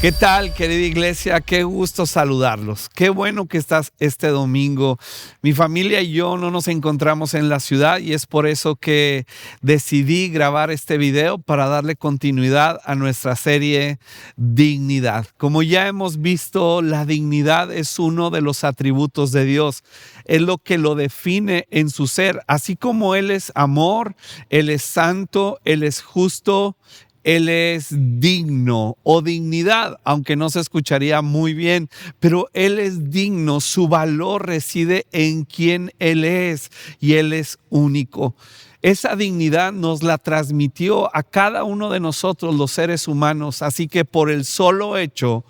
¿Qué tal, querida iglesia? Qué gusto saludarlos. Qué bueno que estás este domingo. Mi familia y yo no nos encontramos en la ciudad y es por eso que decidí grabar este video para darle continuidad a nuestra serie Dignidad. Como ya hemos visto, la dignidad es uno de los atributos de Dios. Es lo que lo define en su ser. Así como Él es amor, Él es santo, Él es justo, Él es digno o dignidad, aunque no se escucharía muy bien, pero Él es digno, su valor reside en quien Él es y Él es único. Esa dignidad nos la transmitió a cada uno de nosotros los seres humanos, así que por el solo hecho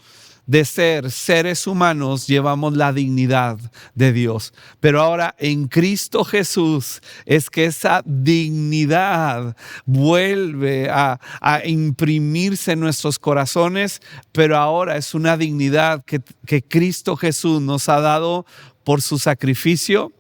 de ser seres humanos llevamos la dignidad de Dios. Pero ahora en Cristo Jesús es que esa dignidad vuelve a imprimirse en nuestros corazones, pero ahora es una dignidad que Cristo Jesús nos ha dado por su sacrificio,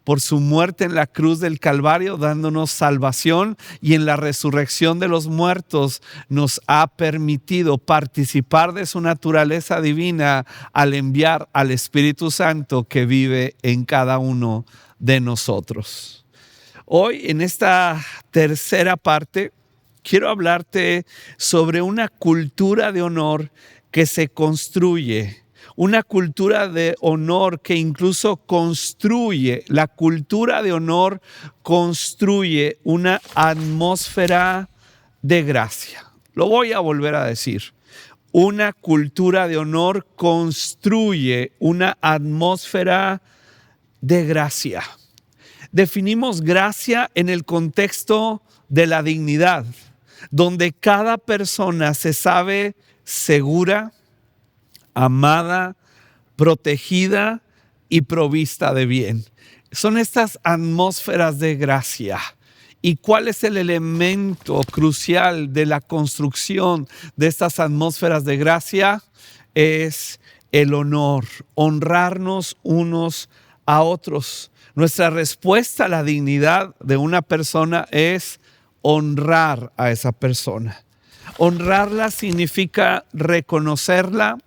por su muerte en la cruz del Calvario, dándonos salvación, y en la resurrección de los muertos nos ha permitido participar de su naturaleza divina al enviar al Espíritu Santo que vive en cada uno de nosotros. Hoy, en esta tercera parte, quiero hablarte sobre una cultura de honor que se construye. Una cultura de honor que incluso construye, la cultura de honor construye una atmósfera de gracia. Lo voy a volver a decir. Una cultura de honor construye una atmósfera de gracia. Definimos gracia en el contexto de la dignidad, donde cada persona se sabe segura, amada, protegida y provista de bien. Son estas atmósferas de gracia. ¿Y cuál es el elemento crucial de la construcción de estas atmósferas de gracia? Es el honor, honrarnos unos a otros. Nuestra respuesta a la dignidad de una persona es honrar a esa persona. Honrarla significa reconocerla,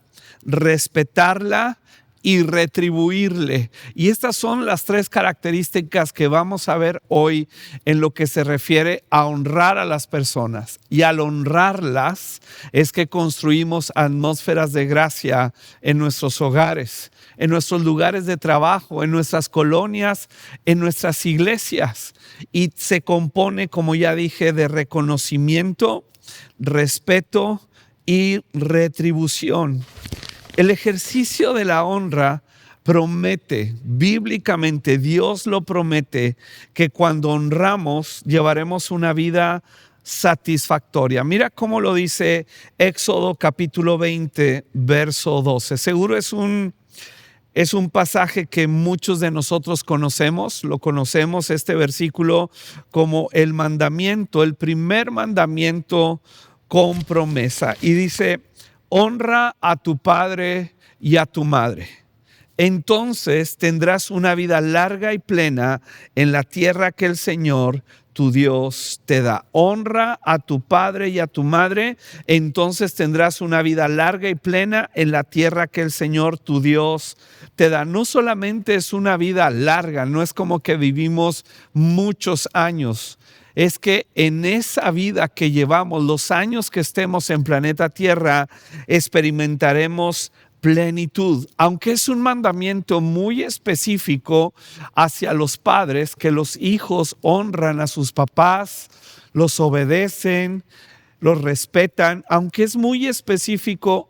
respetarla y retribuirle. Y estas son las tres características que vamos a ver hoy en lo que se refiere a honrar a las personas. Y al honrarlas es que construimos atmósferas de gracia en nuestros hogares, en nuestros lugares de trabajo, en nuestras colonias, en nuestras iglesias. Y se compone, como ya dije, de reconocimiento, respeto y retribución. El ejercicio de la honra promete, bíblicamente Dios lo promete, que cuando honramos llevaremos una vida satisfactoria. Mira cómo lo dice Éxodo capítulo 20, verso 12. Seguro es un pasaje que muchos de nosotros conocemos, lo conocemos este versículo como el mandamiento, el primer mandamiento con promesa. Y dice: honra a tu padre y a tu madre. Entonces tendrás una vida larga y plena en la tierra que el Señor tu Dios te da. Honra a tu padre y a tu madre, entonces tendrás una vida larga y plena en la tierra que el Señor tu Dios te da. No solamente es una vida larga, no es como que vivimos muchos años. Es que en esa vida que llevamos, los años que estemos en planeta Tierra, experimentaremos plenitud. Aunque es un mandamiento muy específico hacia los padres, que los hijos honran a sus papás, los obedecen, los respetan. Aunque es muy específico,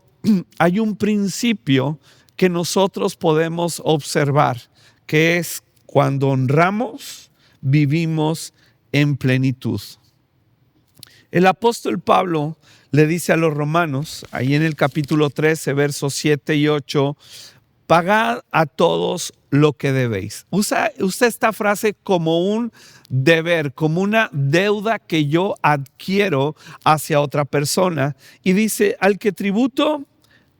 hay un principio que nosotros podemos observar, que es cuando honramos, vivimos en plenitud. El apóstol Pablo le dice a los romanos, ahí en el capítulo 13, versos 7 y 8, pagad a todos lo que debéis. Usa esta frase como un deber, como una deuda que yo adquiero hacia otra persona. Y dice: al que tributo,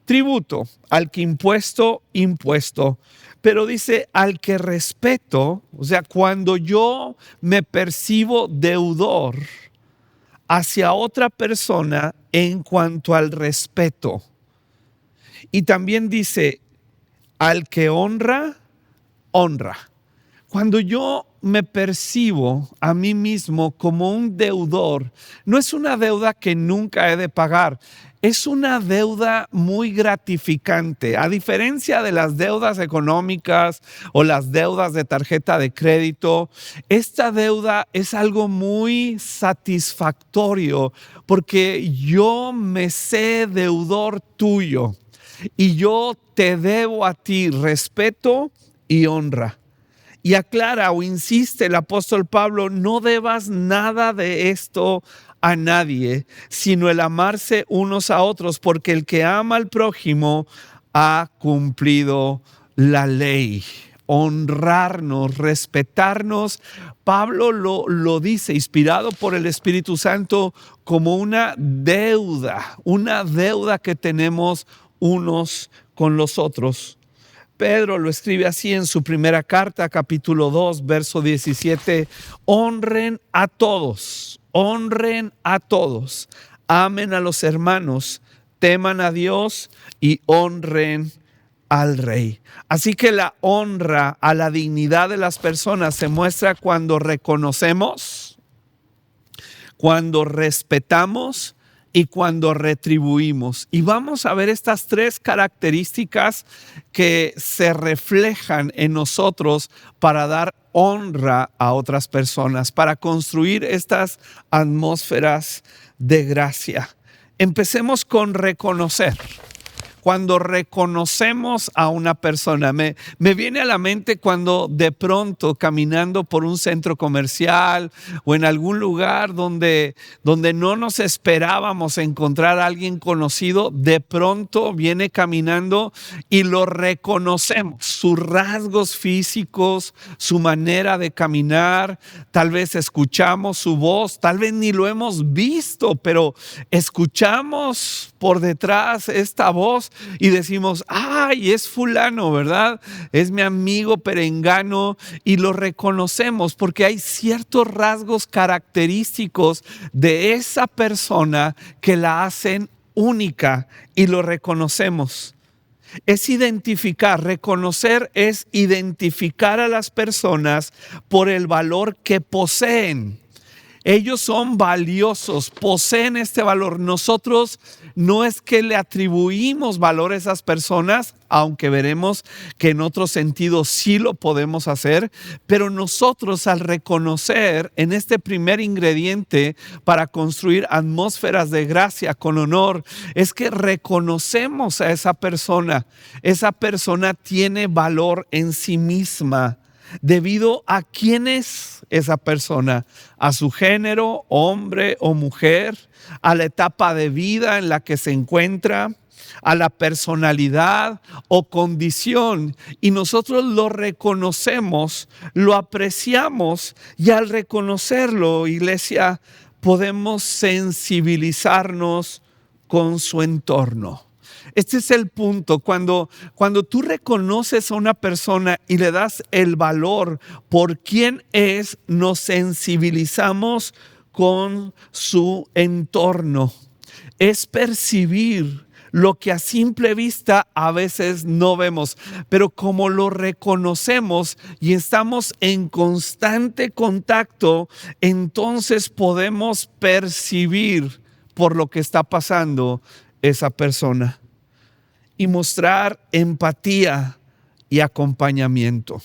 tributo; al que impuesto, impuesto. Pero dice: al que respeto, o sea, cuando yo me percibo deudor hacia otra persona en cuanto al respeto, Y también dice, al que honra, honra. Cuando yo me percibo a mí mismo como un deudor, no es una deuda que nunca he de pagar, es una deuda muy gratificante. A diferencia de las deudas económicas o las deudas de tarjeta de crédito, esta deuda es algo muy satisfactorio porque yo me sé deudor tuyo y yo te debo a ti respeto y honra. Y aclara o insiste el apóstol Pablo, no debas nada de esto a nadie, sino el amarse unos a otros, porque el que ama al prójimo ha cumplido la ley. Honrarnos, respetarnos. Pablo lo dice, inspirado por el Espíritu Santo, como una deuda que tenemos unos con los otros. Pedro lo escribe así en su primera carta, capítulo 2, verso 17. Honren a todos, amen a los hermanos, teman a Dios y honren al Rey. Así que la honra a la dignidad de las personas se muestra cuando reconocemos, cuando respetamos y cuando retribuimos. Y vamos a ver estas tres características que se reflejan en nosotros para dar honra a otras personas, para construir estas atmósferas de gracia. Empecemos con reconocer. Cuando reconocemos a una persona, me viene a la mente cuando de pronto caminando por un centro comercial o en algún lugar donde no nos esperábamos encontrar a alguien conocido, de pronto viene caminando y lo reconocemos, sus rasgos físicos, su manera de caminar, tal vez escuchamos su voz, tal vez ni lo hemos visto, pero escuchamos por detrás esta voz y decimos, ay, es fulano, ¿verdad? Es mi amigo perengano, y lo reconocemos porque hay ciertos rasgos característicos de esa persona que la hacen única y lo reconocemos. Es identificar, reconocer es identificar a las personas por el valor que poseen. Ellos son valiosos, poseen este valor. Nosotros no es que le atribuimos valor a esas personas, aunque veremos que en otro sentido sí lo podemos hacer, pero nosotros al reconocer en este primer ingrediente para construir atmósferas de gracia con honor, es que reconocemos a esa persona. Esa persona tiene valor en sí misma. ¿Debido a quién es esa persona? ¿A su género, hombre o mujer? ¿A la etapa de vida en la que se encuentra? ¿A la personalidad o condición? Y nosotros lo reconocemos, lo apreciamos, y al reconocerlo, iglesia, podemos sensibilizarnos con su entorno. Este es el punto. Cuando tú reconoces a una persona y le das el valor por quién es, nos sensibilizamos con su entorno. Es percibir lo que a simple vista a veces no vemos, pero como lo reconocemos y estamos en constante contacto, entonces podemos percibir por lo que está pasando esa persona y mostrar empatía y acompañamiento.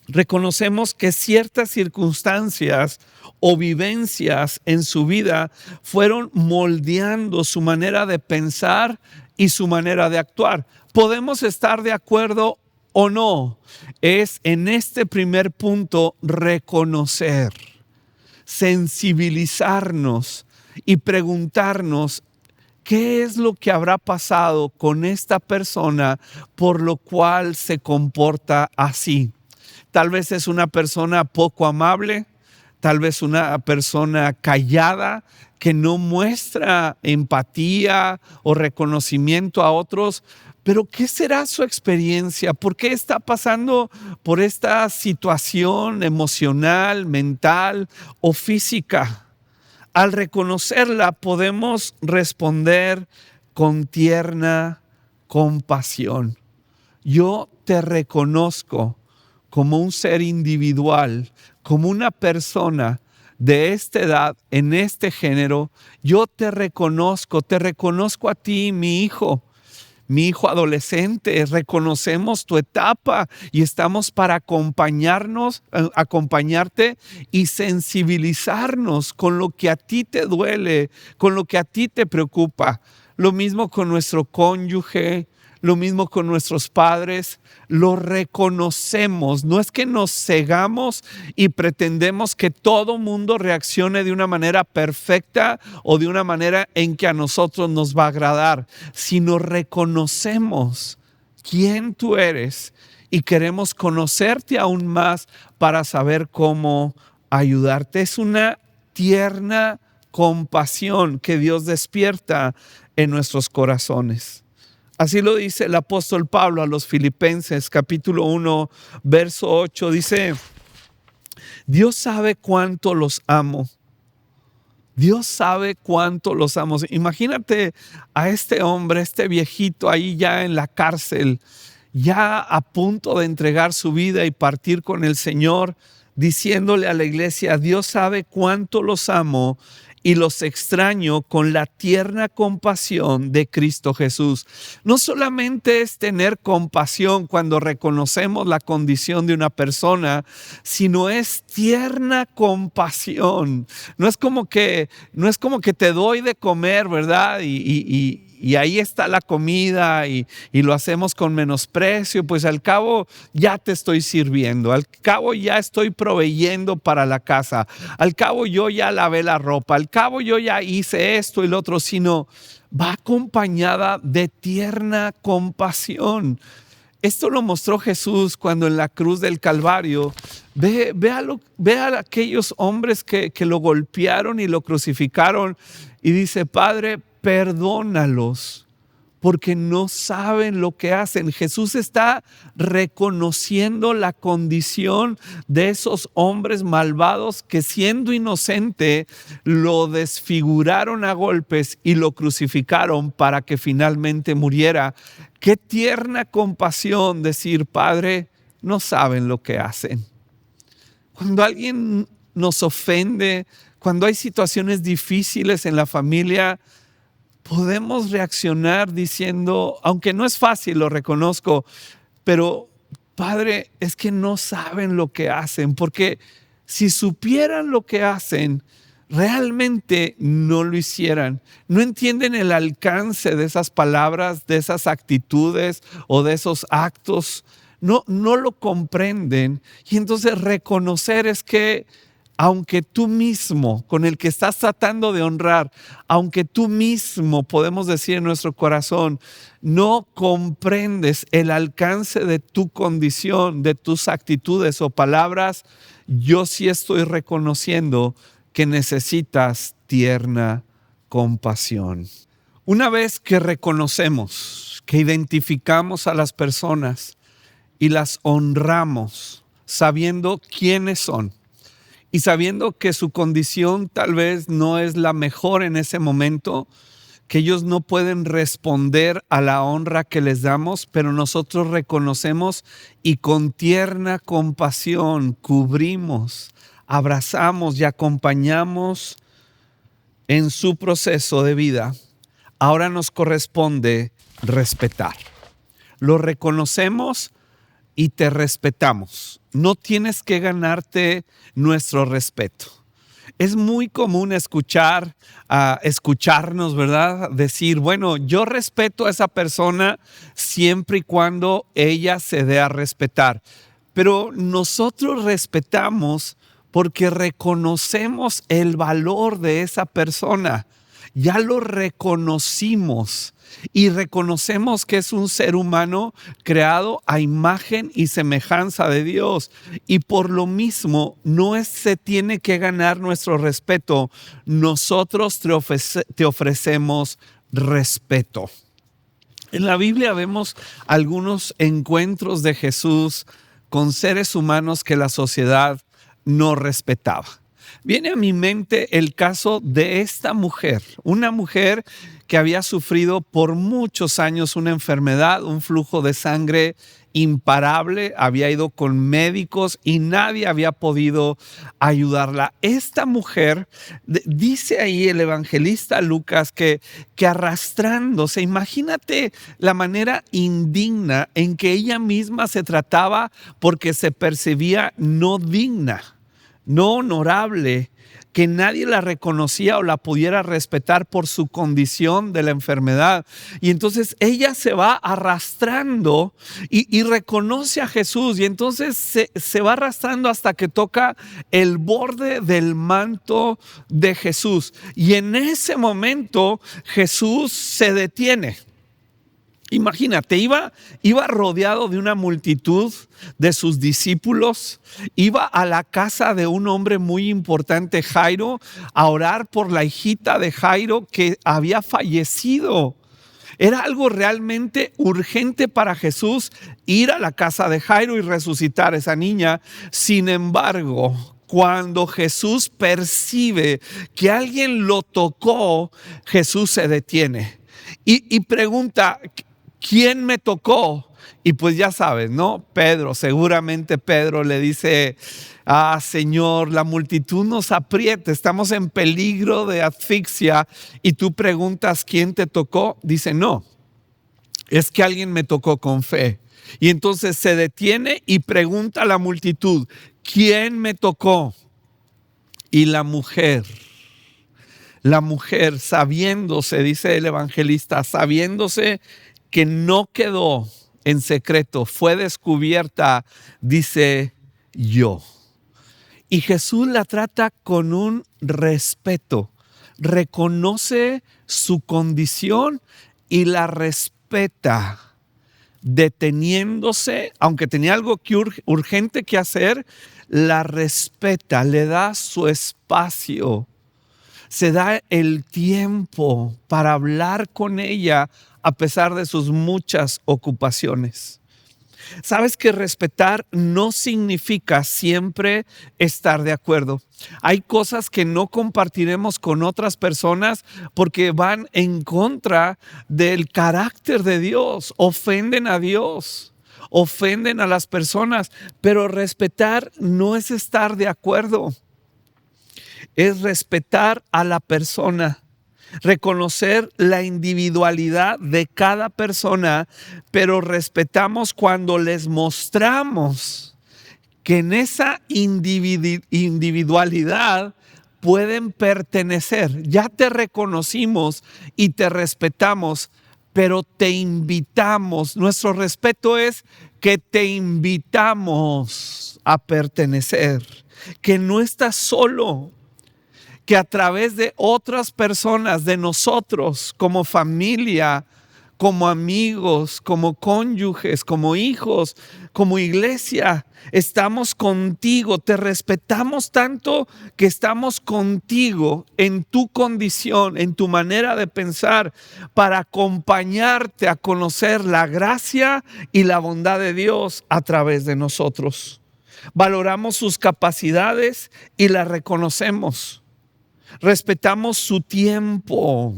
Reconocemos que ciertas circunstancias o vivencias en su vida fueron moldeando su manera de pensar y su manera de actuar. Podemos estar de acuerdo o no. Es en este primer punto reconocer, sensibilizarnos y preguntarnos, ¿qué es lo que habrá pasado con esta persona por lo cual se comporta así? Tal vez es una persona poco amable, tal vez una persona callada que no muestra empatía o reconocimiento a otros. Pero ¿qué será su experiencia? ¿Por qué está pasando por esta situación emocional, mental o física? Al reconocerla podemos responder con tierna compasión. Yo te reconozco como un ser individual, como una persona de esta edad, en este género. Yo te reconozco a ti, mi hijo adolescente. Reconocemos tu etapa y estamos para acompañarte y sensibilizarnos con lo que a ti te duele, con lo que a ti te preocupa. Lo mismo con nuestro cónyuge, lo mismo con nuestros padres. Lo reconocemos. No es que nos cegamos y pretendemos que todo mundo reaccione de una manera perfecta o de una manera en que a nosotros nos va a agradar, sino reconocemos quién tú eres y queremos conocerte aún más para saber cómo ayudarte. Es una tierna compasión que Dios despierta en nuestros corazones. Así lo dice el apóstol Pablo a los Filipenses, capítulo 1, verso 8. Dice: Dios sabe cuánto los amo. Dios sabe cuánto los amo. Imagínate a este hombre, este viejito ahí ya en la cárcel, ya a punto de entregar su vida y partir con el Señor, diciéndole a la iglesia: Dios sabe cuánto los amo y los extraño con la tierna compasión de Cristo Jesús. No solamente es tener compasión cuando reconocemos la condición de una persona, sino es tierna compasión. No es como que te doy de comer, ¿verdad? Y ahí está la comida y lo hacemos con menosprecio. Pues al cabo ya te estoy sirviendo, al cabo ya estoy proveyendo para la casa, al cabo yo ya lavé la ropa, al cabo yo ya hice esto y lo otro, sino va acompañada de tierna compasión. Esto lo mostró Jesús cuando en la cruz del Calvario ve a aquellos hombres que lo golpearon y lo crucificaron y dice: Padre, perdónalos, porque no saben lo que hacen. Jesús está reconociendo la condición de esos hombres malvados que, siendo inocente, lo desfiguraron a golpes y lo crucificaron para que finalmente muriera. Qué tierna compasión decir: Padre, no saben lo que hacen. Cuando alguien nos ofende, cuando hay situaciones difíciles en la familia, podemos reaccionar diciendo, aunque no es fácil, lo reconozco, pero Padre, es que no saben lo que hacen, porque si supieran lo que hacen, realmente no lo hicieran. No entienden el alcance de esas palabras, de esas actitudes o de esos actos. No lo comprenden. Y entonces reconocer es que aunque tú mismo, con el que estás tratando de honrar, aunque tú mismo, podemos decir en nuestro corazón, no comprendes el alcance de tu condición, de tus actitudes o palabras, yo sí estoy reconociendo que necesitas tierna compasión. Una vez que reconocemos, que identificamos a las personas y las honramos, sabiendo quiénes son, y sabiendo que su condición tal vez no es la mejor en ese momento, que ellos no pueden responder a la honra que les damos, pero nosotros reconocemos y con tierna compasión cubrimos, abrazamos y acompañamos en su proceso de vida. Ahora nos corresponde respetar. Lo reconocemos y te respetamos. No tienes que ganarte nuestro respeto. Es muy común escucharnos, ¿verdad? Decir, bueno, yo respeto a esa persona siempre y cuando ella se dé a respetar. Pero nosotros respetamos porque reconocemos el valor de esa persona. Ya lo reconocimos y reconocemos que es un ser humano creado a imagen y semejanza de Dios, y por lo mismo se tiene que ganar nuestro respeto. Nosotros te ofrecemos respeto. En la Biblia vemos algunos encuentros de Jesús con seres humanos que la sociedad no respetaba. viene a mi mente el caso de esta mujer, una mujer que había sufrido por muchos años una enfermedad, un flujo de sangre imparable, había ido con médicos y nadie había podido ayudarla. Esta mujer, dice ahí el evangelista Lucas, que arrastrándose, imagínate la manera indigna en que ella misma se trataba porque se percibía no digna, no honorable, que nadie la reconocía o la pudiera respetar por su condición de la enfermedad. Y entonces ella se va arrastrando y reconoce a Jesús, y entonces se va arrastrando hasta que toca el borde del manto de Jesús. Y en ese momento Jesús se detiene. Imagínate, iba rodeado de una multitud de sus discípulos, iba a la casa de un hombre muy importante, Jairo, a orar por la hijita de Jairo que había fallecido. Era algo realmente urgente para Jesús ir a la casa de Jairo y resucitar a esa niña. Sin embargo, cuando Jesús percibe que alguien lo tocó, Jesús se detiene y pregunta: ¿quién me tocó? Y pues ya sabes, ¿no? Seguramente Pedro le dice: Señor, la multitud nos aprieta, estamos en peligro de asfixia. Y tú preguntas: ¿quién te tocó? Dice: no, es que alguien me tocó con fe. Y entonces se detiene y pregunta a la multitud: ¿quién me tocó? Y la mujer, sabiéndose, dice el evangelista, sabiéndose que no quedó en secreto, fue descubierta, dice: yo. Y Jesús la trata con un respeto, reconoce su condición y la respeta, deteniéndose, aunque tenía algo urgente que hacer, la respeta, le da su espacio. Se da el tiempo para hablar con ella a pesar de sus muchas ocupaciones. Sabes que respetar no significa siempre estar de acuerdo. Hay cosas que no compartiremos con otras personas porque van en contra del carácter de Dios, ofenden a Dios, ofenden a las personas, pero respetar no es estar de acuerdo. Es respetar a la persona, reconocer la individualidad de cada persona, pero respetamos cuando les mostramos que en esa individualidad pueden pertenecer. Ya te reconocimos y te respetamos, pero te invitamos. Nuestro respeto es que te invitamos a pertenecer, que no estás solo, que a través de otras personas, de nosotros como familia, como amigos, como cónyuges, como hijos, como iglesia, estamos contigo, te respetamos tanto que estamos contigo en tu condición, en tu manera de pensar, para acompañarte a conocer la gracia y la bondad de Dios a través de nosotros. Valoramos sus capacidades y las reconocemos. Respetamos su tiempo,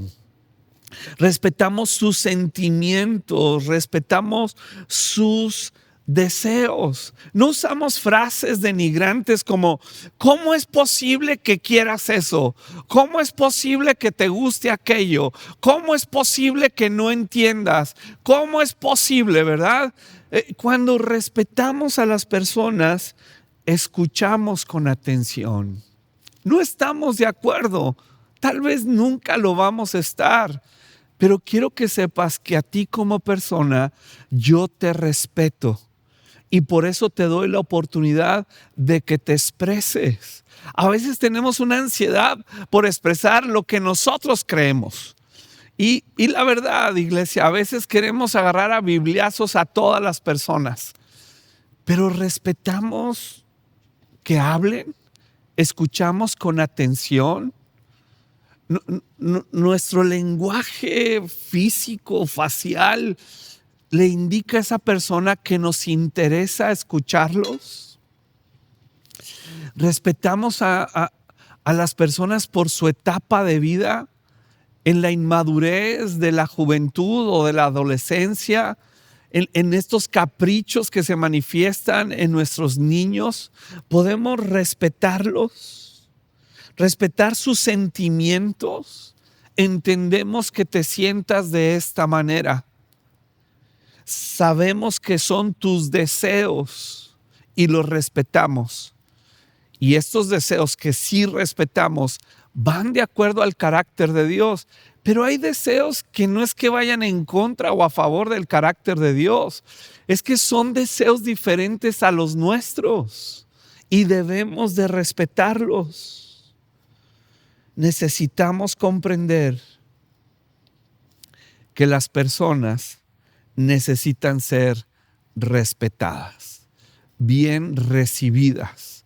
respetamos sus sentimientos, respetamos sus deseos. No usamos frases denigrantes como: ¿cómo es posible que quieras eso? ¿Cómo es posible que te guste aquello? ¿Cómo es posible que no entiendas? ¿Cómo es posible, verdad? Cuando respetamos a las personas, escuchamos con atención. No estamos de acuerdo, tal vez nunca lo vamos a estar, pero quiero que sepas que a ti como persona yo te respeto y por eso te doy la oportunidad de que te expreses. A veces tenemos una ansiedad por expresar lo que nosotros creemos. Y la verdad, iglesia, a veces queremos agarrar a bibliazos a todas las personas, pero respetamos que hablen. Escuchamos con atención. Nuestro lenguaje físico, facial, le indica a esa persona que nos interesa escucharlos. Respetamos a a las personas por su etapa de vida, en la inmadurez de la juventud o de la adolescencia, en estos caprichos que se manifiestan en nuestros niños. Podemos respetarlos, respetar sus sentimientos. Entendemos que te sientas de esta manera. Sabemos que son tus deseos y los respetamos. Y estos deseos que sí respetamos van de acuerdo al carácter de Dios. Pero hay deseos que no es que vayan en contra o a favor del carácter de Dios. Es que son deseos diferentes a los nuestros y debemos de respetarlos. Necesitamos comprender que las personas necesitan ser respetadas, bien recibidas,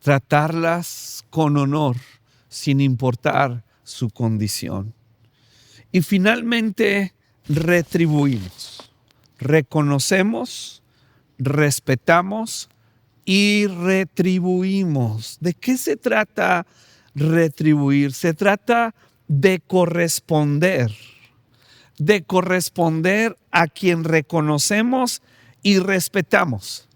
tratarlas con honor sin importar su condición. Y finalmente retribuimos, reconocemos, respetamos y retribuimos. ¿De qué se trata retribuir? Se trata de corresponder a quien reconocemos y respetamos.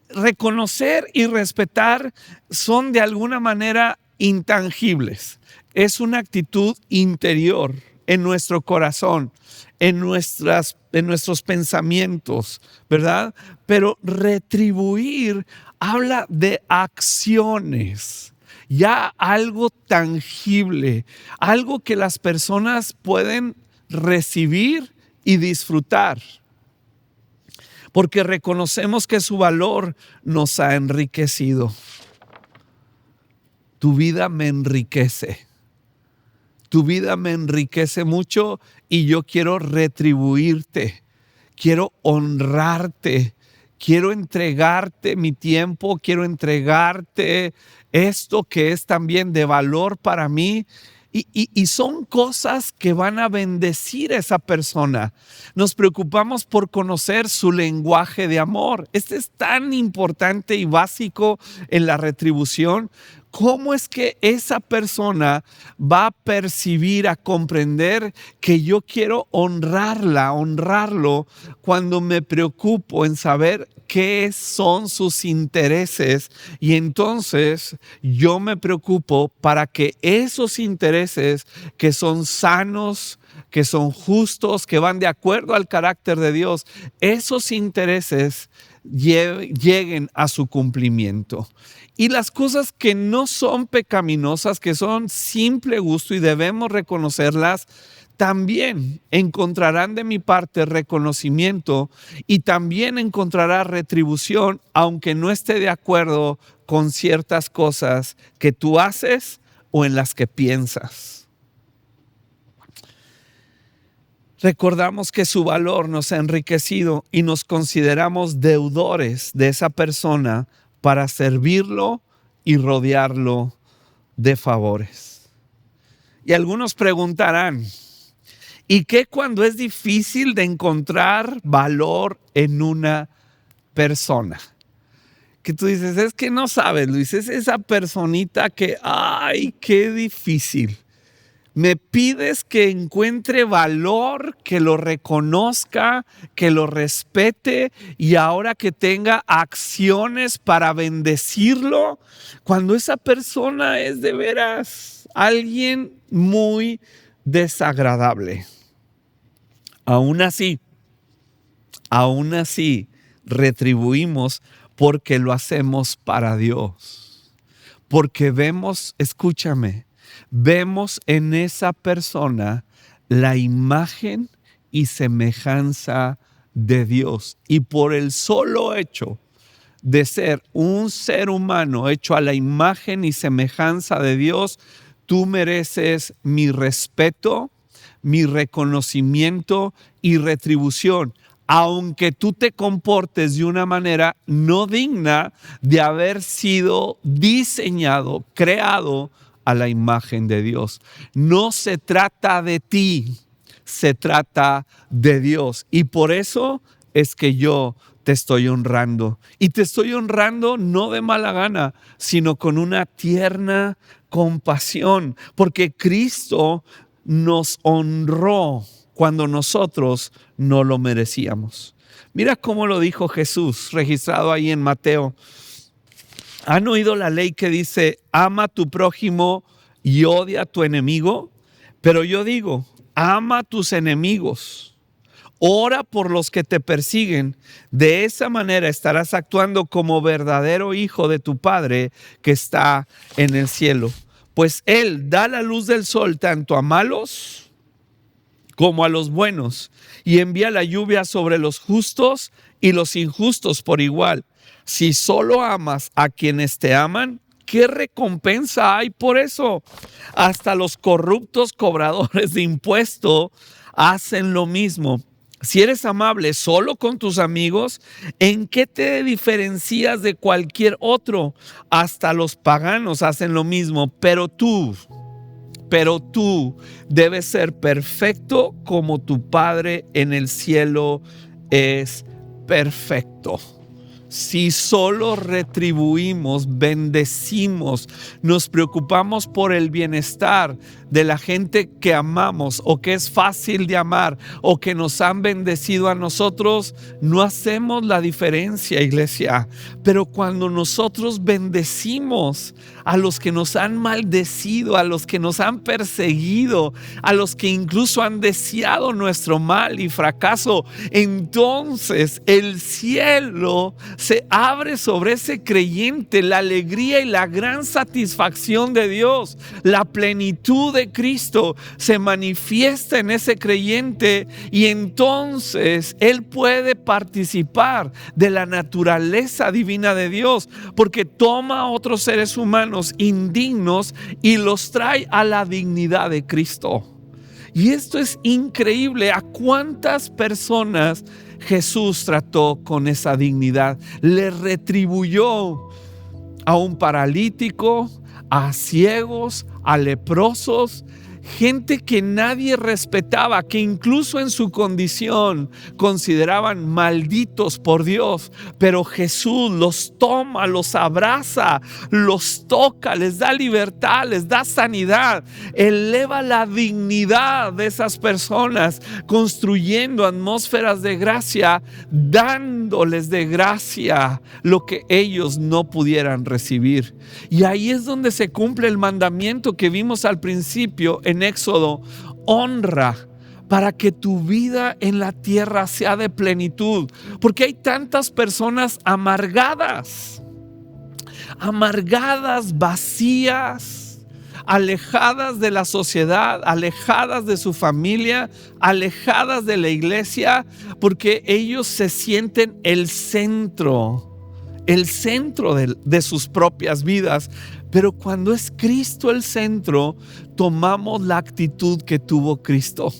Reconocer y respetar son de alguna manera intangibles. Es una actitud interior en nuestro corazón, en nuestros pensamientos, ¿verdad? Pero retribuir habla de acciones, ya algo tangible, algo que las personas pueden recibir y disfrutar, porque reconocemos que su valor nos ha enriquecido. Tu vida me enriquece. Tu vida me enriquece mucho y yo quiero retribuirte, quiero honrarte, quiero entregarte mi tiempo, quiero entregarte esto que es también de valor para mí. Y son cosas que van a bendecir a esa persona. Nos preocupamos por conocer su lenguaje de amor. Este es tan importante y básico en la retribución. ¿Cómo es que esa persona va a percibir, a comprender que yo quiero honrarlo cuando me preocupo en saber qué son sus intereses? Y entonces yo me preocupo para que esos intereses que son sanos, que son justos, que van de acuerdo al carácter de Dios, esos intereses lleguen a su cumplimiento. Y las cosas que no son pecaminosas, que son simple gusto y debemos reconocerlas, también encontrarán de mi parte reconocimiento y también encontrará retribución, aunque no esté de acuerdo con ciertas cosas que tú haces o en las que piensas. Recordamos que su valor nos ha enriquecido y nos consideramos deudores de esa persona para servirlo y rodearlo de favores. Y algunos preguntarán, ¿y qué cuando es difícil de encontrar valor en una persona? Que tú dices, es que no sabes, Luis, es esa personita que, ay, qué difícil. Me pides que encuentre valor, que lo reconozca, que lo respete y ahora que tenga acciones para bendecirlo, cuando esa persona es de veras alguien muy desagradable. Aún así, retribuimos porque lo hacemos para Dios. Porque vemos, escúchame, vemos en esa persona la imagen y semejanza de Dios. Y por el solo hecho de ser un ser humano hecho a la imagen y semejanza de Dios, tú mereces mi respeto, mi reconocimiento y retribución, aunque tú te comportes de una manera no digna de haber sido diseñado, creado a la imagen de Dios. No se trata de ti, se trata de Dios. Y por eso es que yo te estoy honrando. Y te estoy honrando no de mala gana, sino con una tierna compasión, porque Cristo nos honró cuando nosotros no lo merecíamos. Mira cómo lo dijo Jesús, registrado ahí en Mateo. ¿Han oído la ley que dice, ama a tu prójimo y odia a tu enemigo? Pero yo digo, ama a tus enemigos. Ora por los que te persiguen. De esa manera estarás actuando como verdadero hijo de tu Padre que está en el cielo. Pues Él da la luz del sol tanto a malos como a los buenos y envía la lluvia sobre los justos y los injustos por igual. Si solo amas a quienes te aman, ¿qué recompensa hay por eso? Hasta los corruptos cobradores de impuestos hacen lo mismo. Si eres amable solo con tus amigos, ¿en qué te diferencias de cualquier otro? Hasta los paganos hacen lo mismo, pero tú debes ser perfecto como tu Padre en el cielo es perfecto. Si solo retribuimos, bendecimos, nos preocupamos por el bienestar de la gente que amamos o que es fácil de amar o que nos han bendecido a nosotros, no hacemos la diferencia, iglesia. Pero cuando nosotros bendecimos a los que nos han maldecido, a los que nos han perseguido, a los que incluso han deseado nuestro mal y fracaso, entonces el cielo se abre sobre ese creyente, la alegría y la gran satisfacción de Dios, la plenitud de Cristo se manifiesta en ese creyente y entonces él puede participar de la naturaleza divina de Dios, porque toma a otros seres humanos indignos y los trae a la dignidad de Cristo. Y esto es increíble. ¿A cuántas personas Jesús trató con esa dignidad? Le retribuyó a un paralítico, a ciegos, a leprosos, gente que nadie respetaba, que incluso en su condición consideraban malditos por Dios, pero Jesús los toma, los abraza, los toca, les da libertad, les da sanidad, eleva la dignidad de esas personas, construyendo atmósferas de gracia, dándoles de gracia lo que ellos no pudieran recibir. Y ahí es donde se cumple el mandamiento que vimos al principio en Éxodo: honra para que tu vida en la tierra sea de plenitud, porque hay tantas personas amargadas, vacías, alejadas de la sociedad, alejadas de su familia, alejadas de la iglesia, porque ellos se sienten el centro de sus propias vidas. Pero cuando es Cristo el centro, tomamos la actitud que tuvo Cristo.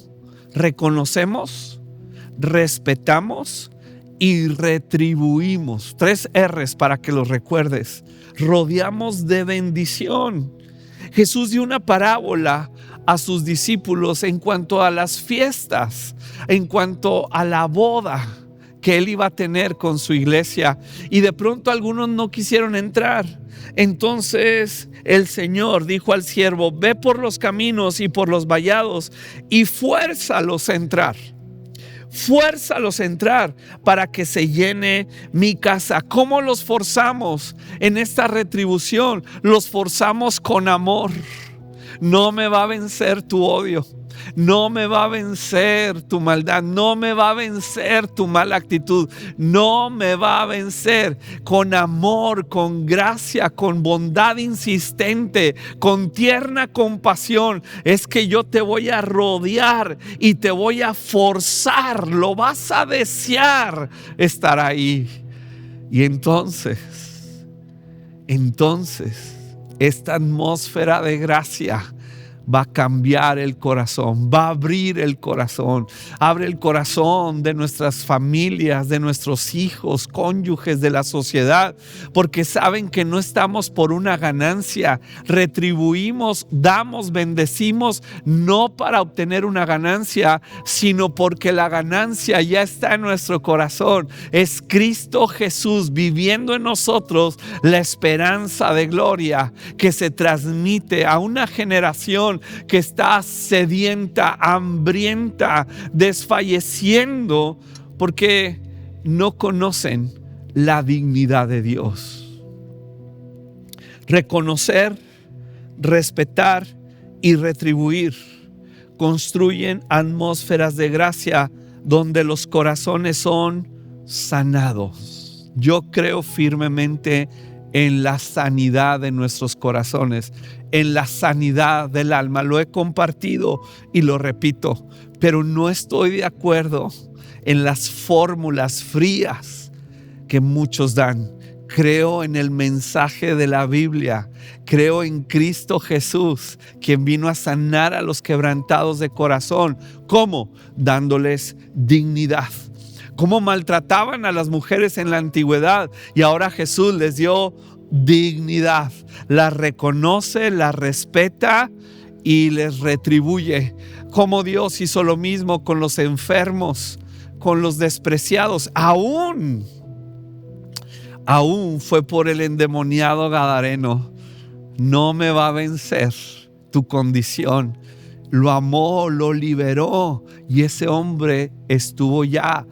Reconocemos, respetamos y retribuimos. 3 R's para que los recuerdes. Rodeamos de bendición. Jesús dio una parábola a sus discípulos en cuanto a las fiestas, en cuanto a la boda que él iba a tener con su iglesia, y de pronto algunos no quisieron entrar. Entonces el Señor dijo al siervo: ve por los caminos y por los vallados y fuérzalos a entrar. Fuérzalos a entrar para que se llene mi casa. ¿Cómo los forzamos en esta retribución? Los forzamos con amor. No me va a vencer tu odio. No me va a vencer tu maldad, no me va a vencer tu mala actitud, no me va a vencer. Con amor, con gracia, con bondad insistente, con tierna compasión, es que yo te voy a rodear y te voy a forzar, lo vas a desear estar ahí. Y entonces esta atmósfera de gracia va a cambiar el corazón, va a abrir el corazón. Abre el corazón de nuestras familias, de nuestros hijos, cónyuges, de la sociedad, porque saben que no estamos por una ganancia. Retribuimos, damos, bendecimos, no para obtener una ganancia, sino porque la ganancia ya está en nuestro corazón. Es Cristo Jesús viviendo en nosotros la esperanza de gloria que se transmite a una generación que está sedienta, hambrienta, desfalleciendo porque no conocen la dignidad de Dios. Reconocer, respetar y retribuir construyen atmósferas de gracia donde los corazones son sanados. Yo creo firmemente en la sanidad de nuestros corazones, en la sanidad del alma. Lo he compartido y lo repito, pero no estoy de acuerdo en las fórmulas frías que muchos dan. Creo en el mensaje de la Biblia. Creo en Cristo Jesús, quien vino a sanar a los quebrantados de corazón. ¿Cómo? Dándoles dignidad. Cómo maltrataban a las mujeres en la antigüedad y ahora Jesús les dio dignidad. Las reconoce, las respeta y les retribuye. Como Dios hizo lo mismo con los enfermos, con los despreciados. Aún fue por el endemoniado gadareno. No me va a vencer tu condición. Lo amó, lo liberó y ese hombre estuvo ya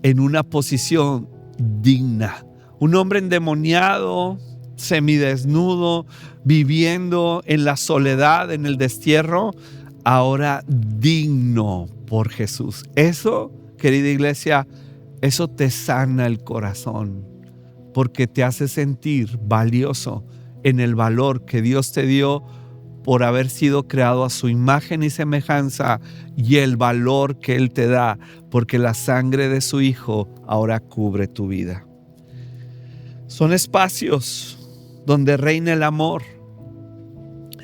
en una posición digna. Un hombre endemoniado, semidesnudo, viviendo en la soledad, en el destierro, ahora digno por Jesús. Eso, querida iglesia, eso te sana el corazón, porque te hace sentir valioso en el valor que Dios te dio por haber sido creado a su imagen y semejanza, y el valor que Él te da porque la sangre de su Hijo ahora cubre tu vida. Son espacios donde reina el amor,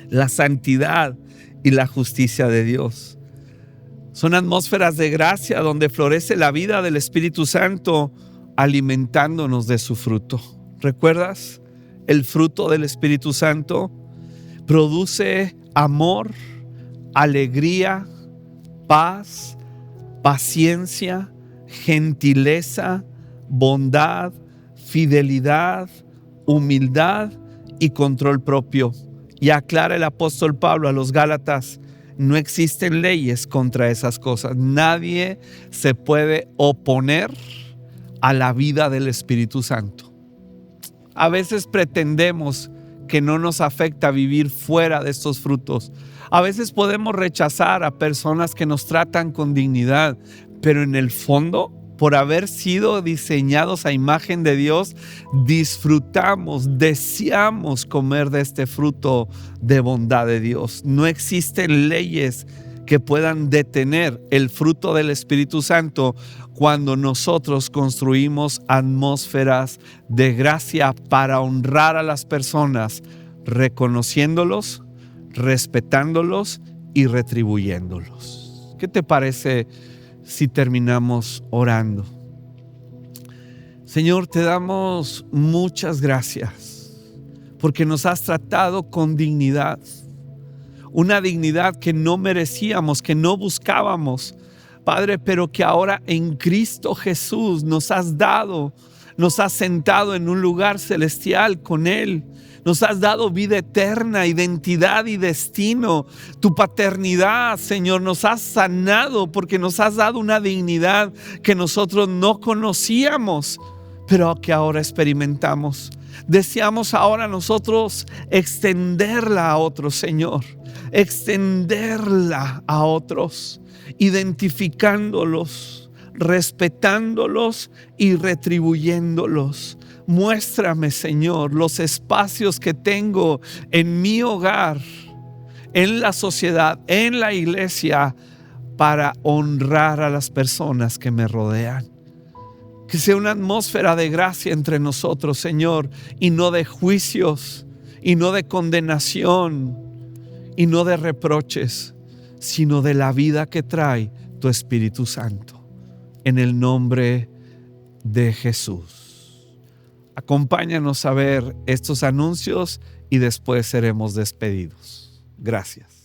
la santidad y la justicia de Dios. Son atmósferas de gracia donde florece la vida del Espíritu Santo, alimentándonos de su fruto. ¿Recuerdas? El fruto del Espíritu Santo produce amor, alegría, paz, paciencia, gentileza, bondad, fidelidad, humildad y control propio. Y aclara el apóstol Pablo a los Gálatas: no existen leyes contra esas cosas. Nadie se puede oponer a la vida del Espíritu Santo. A veces pretendemos que no nos afecta vivir fuera de estos frutos. A veces podemos rechazar a personas que nos tratan con dignidad, pero en el fondo, por haber sido diseñados a imagen de Dios, disfrutamos, deseamos comer de este fruto de bondad de Dios. No existen leyes que puedan detener el fruto del Espíritu Santo cuando nosotros construimos atmósferas de gracia para honrar a las personas, reconociéndolos, respetándolos y retribuyéndolos. ¿Qué te parece si terminamos orando? Señor, te damos muchas gracias porque nos has tratado con dignidad. Una dignidad que no merecíamos, que no buscábamos, Padre, pero que ahora en Cristo Jesús nos has dado, nos has sentado en un lugar celestial con Él. Nos has dado vida eterna, identidad y destino. Tu paternidad, Señor, nos has sanado porque nos has dado una dignidad que nosotros no conocíamos, pero que ahora experimentamos. Deseamos ahora nosotros extenderla a otros, Señor. Extenderla a otros, identificándolos, respetándolos y retribuyéndolos. Muéstrame, Señor, los espacios que tengo en mi hogar, en la sociedad, en la iglesia, para honrar a las personas que me rodean. Que sea una atmósfera de gracia entre nosotros, Señor, y no de juicios, y no de condenación, y no de reproches, sino de la vida que trae tu Espíritu Santo. En el nombre de Jesús. Acompáñanos a ver estos anuncios y después seremos despedidos. Gracias.